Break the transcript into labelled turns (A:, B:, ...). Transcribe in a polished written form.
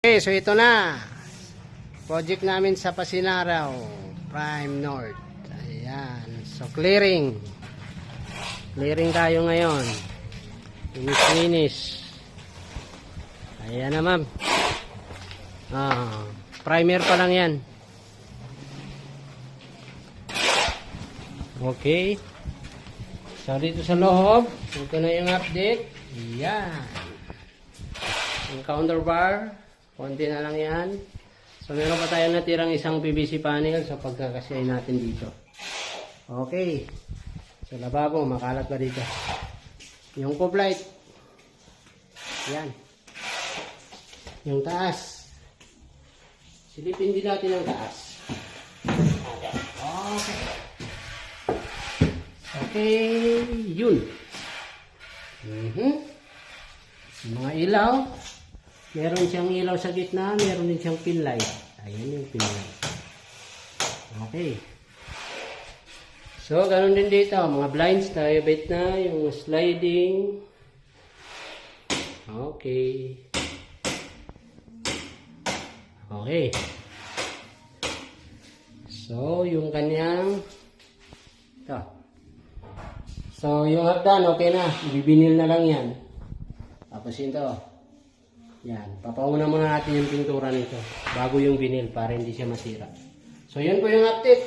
A: Okay, so ito na. Project namin sa Pasinaraw, Prime North. Ayan. So clearing. Clearing tayo ngayon. Finish. Ayan na ma'am. Primer pa lang yan. Okay. So dito sa loob, ito na yung update. Ayan. Yung counter bar, konti na lang yan. So meron pa tayong natirang isang PVC panel sa pagkakasya natin dito. Okay. So lababo, makalat pa dito. Yung cove light. Yan. Yung taas. Silipin din natin ang taas. Okay. Okay. Yun. Yung mga ilaw. Meron siyang ilaw sa gitna. Meron din siyang pin light. Ayan yung pin light. Okay. So, ganun din dito. Mga blinds tayo bait na. Yung sliding. Okay. Okay. So, yung kanyang ito. So, yung hagdan, okay na. Bibinil na lang yan. Tapos ito. Yan. Papauna muna natin yung pintura nito. Bago yung vinil para hindi siya masira. So, yun po yung update.